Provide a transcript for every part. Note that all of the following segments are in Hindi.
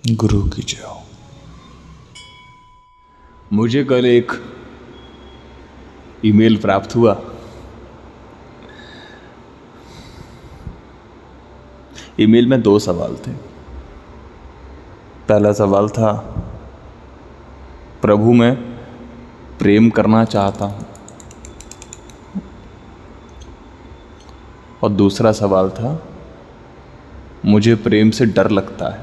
गुरु की जय हो। मुझे कल एक ईमेल प्राप्त हुआ। ईमेल में 2 सवाल थे। पहला सवाल था, प्रभु मैं प्रेम करना चाहता हूं, और दूसरा सवाल था, मुझे प्रेम से डर लगता है।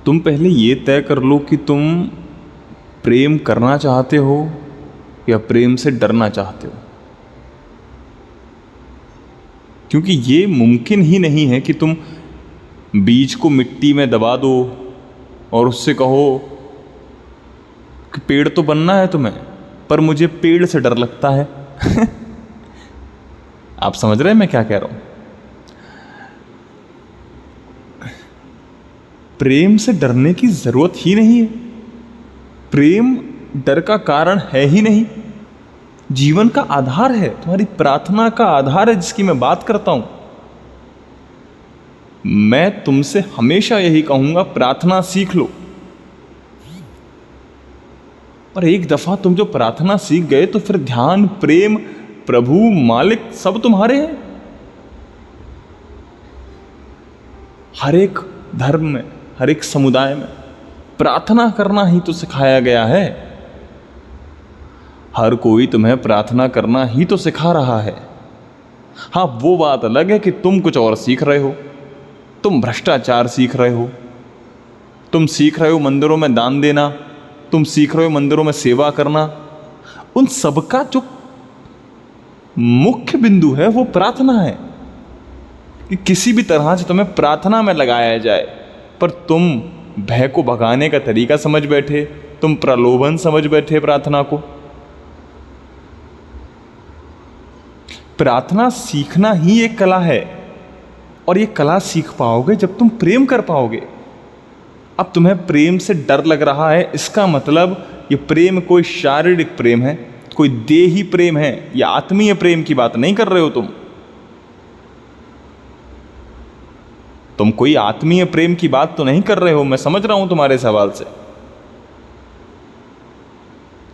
तुम पहले ये तय कर लो कि तुम प्रेम करना चाहते हो या प्रेम से डरना चाहते हो, क्योंकि ये मुमकिन ही नहीं है कि तुम बीज को मिट्टी में दबा दो और उससे कहो कि पेड़ तो बनना है तुम्हें, पर मुझे पेड़ से डर लगता है। आप समझ रहे हैं मैं क्या कह रहा हूं? प्रेम से डरने की जरूरत ही नहीं है। प्रेम डर का कारण है ही नहीं, जीवन का आधार है, तुम्हारी प्रार्थना का आधार है, जिसकी मैं बात करता हूं। मैं तुमसे हमेशा यही कहूंगा, प्रार्थना सीख लो। और एक दफा तुम जो प्रार्थना सीख गए तो फिर ध्यान, प्रेम, प्रभु, मालिक सब तुम्हारे हैं। हर एक धर्म में, हर एक समुदाय में प्रार्थना करना ही तो सिखाया गया है। हर कोई तुम्हें प्रार्थना करना ही तो सिखा रहा है। हाँ, वो बात अलग है कि तुम कुछ और सीख रहे हो। तुम भ्रष्टाचार सीख रहे हो, तुम सीख रहे हो मंदिरों में दान देना, तुम सीख रहे हो मंदिरों में सेवा करना। उन सबका जो मुख्य बिंदु है वो प्रार्थना है, कि किसी भी तरह से तुम्हें प्रार्थना में लगाया जाए। पर तुम भय को भगाने का तरीका समझ बैठे, तुम प्रलोभन समझ बैठे प्रार्थना को। प्रार्थना सीखना ही एक कला है, और ये कला सीख पाओगे जब तुम प्रेम कर पाओगे। अब तुम्हें प्रेम से डर लग रहा है, इसका मतलब ये प्रेम कोई शारीरिक प्रेम है, कोई देही प्रेम है, या आत्मीय प्रेम की बात नहीं कर रहे हो तुम कोई आत्मीय प्रेम की बात तो नहीं कर रहे हो। मैं समझ रहा हूं तुम्हारे सवाल से।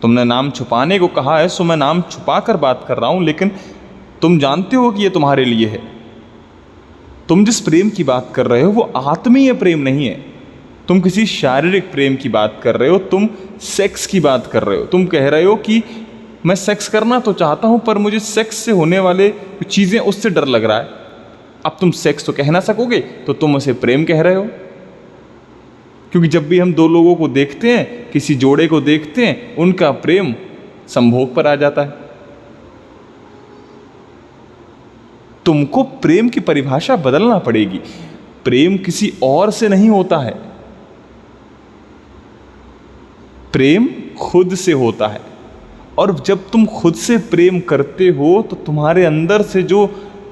तुमने नाम छुपाने को कहा है, सो मैं नाम छुपा कर बात कर रहा हूं, लेकिन तुम जानते हो कि यह तुम्हारे लिए है। तुम जिस प्रेम की बात कर रहे हो वो आत्मीय प्रेम नहीं है। तुम किसी शारीरिक प्रेम की बात कर रहे हो, तुम सेक्स की बात कर रहे हो। तुम कह रहे हो कि मैं सेक्स करना तो चाहता हूं, पर मुझे सेक्स से होने वाले चीजें, उससे डर लग रहा है। अब तुम सेक्स तो कह ना सकोगे, तो तुम उसे प्रेम कह रहे हो। क्योंकि जब भी हम 2 लोगों को देखते हैं, किसी जोड़े को देखते हैं, उनका प्रेम संभोग पर आ जाता है। तुमको प्रेम की परिभाषा बदलना पड़ेगी। प्रेम किसी और से नहीं होता है, प्रेम खुद से होता है। और जब तुम खुद से प्रेम करते हो तो तुम्हारे अंदर से जो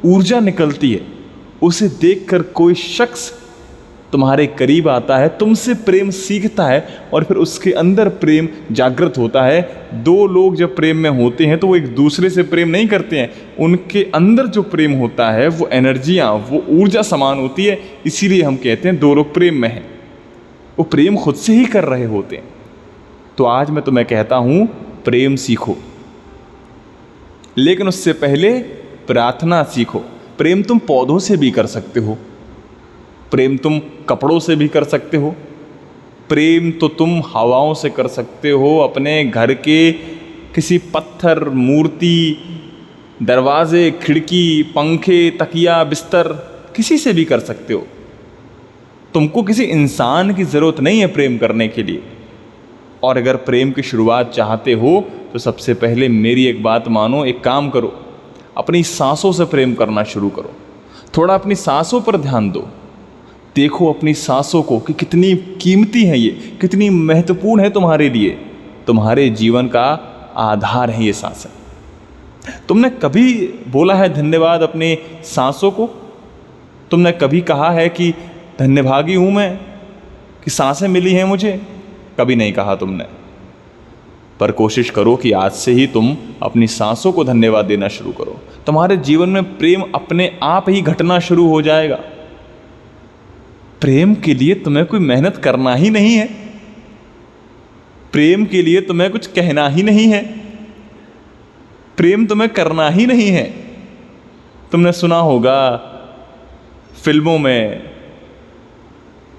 ऊर्जा निकलती है, उसे देखकर कोई शख्स तुम्हारे करीब आता है, तुमसे प्रेम सीखता है, और फिर उसके अंदर प्रेम जागृत होता है। 2 लोग जब प्रेम में होते हैं तो वो एक दूसरे से प्रेम नहीं करते हैं, उनके अंदर जो प्रेम होता है वो एनर्जियाँ, वो ऊर्जा समान होती है। इसीलिए हम कहते हैं 2 लोग प्रेम में हैं, वो प्रेम खुद से ही कर रहे होते हैं। तो आज मैं तुम्हें कहता हूँ, प्रेम सीखो, लेकिन उससे पहले प्रार्थना सीखो। प्रेम तुम पौधों से भी कर सकते हो, प्रेम तुम कपड़ों से भी कर सकते हो, प्रेम तो तुम हवाओं से कर सकते हो, अपने घर के किसी पत्थर, मूर्ति, दरवाजे, खिड़की, पंखे, तकिया, बिस्तर, किसी से भी कर सकते हो। तुमको किसी इंसान की ज़रूरत नहीं है प्रेम करने के लिए। और अगर प्रेम की शुरुआत चाहते हो तो सबसे पहले मेरी एक बात मानो, एक काम करो, अपनी सांसों से प्रेम करना शुरू करो। थोड़ा अपनी सांसों पर ध्यान दो, देखो अपनी सांसों को कि कितनी कीमती है ये, कितनी महत्वपूर्ण है तुम्हारे लिए। तुम्हारे जीवन का आधार है ये सांसें। तुमने कभी बोला है धन्यवाद अपने सांसों को? तुमने कभी कहा है कि धन्यभागी हूँ मैं कि सांसें मिली हैं मुझे? कभी नहीं कहा तुमने। पर कोशिश करो कि आज से ही तुम अपनी सांसों को धन्यवाद देना शुरू करो। तुम्हारे जीवन में प्रेम अपने आप ही घटना शुरू हो जाएगा। प्रेम के लिए तुम्हें कोई मेहनत करना ही नहीं है, प्रेम के लिए तुम्हें कुछ कहना ही नहीं है, प्रेम तुम्हें करना ही नहीं है। तुमने सुना होगा फिल्मों में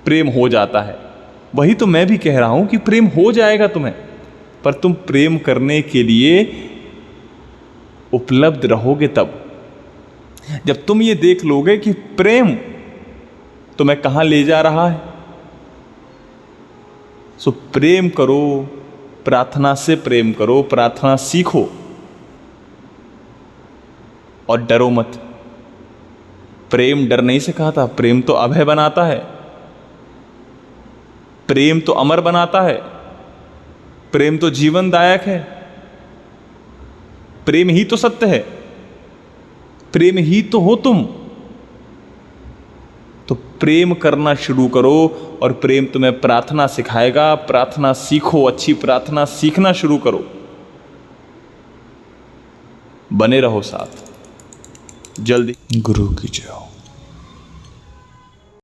प्रेम हो जाता है, वही तो मैं भी कह रहा हूं कि प्रेम हो जाएगा तुम्हें, पर तुम प्रेम करने के लिए उपलब्ध रहोगे तब जब तुम ये देख लोगे कि प्रेम तुम्हें कहां ले जा रहा है। सो प्रेम करो, प्रार्थना से प्रेम करो, प्रार्थना सीखो और डरो मत। प्रेम डर नहीं सिखाता, प्रेम तो अभय बनाता है, प्रेम तो अमर बनाता है, प्रेम तो जीवनदायक है, प्रेम ही तो सत्य है, प्रेम ही तो हो तुम। तो प्रेम करना शुरू करो और प्रेम तुम्हें प्रार्थना सिखाएगा। प्रार्थना सीखो, अच्छी प्रार्थना सीखना शुरू करो। बने रहो साथ, जल्दी। गुरु की जय हो।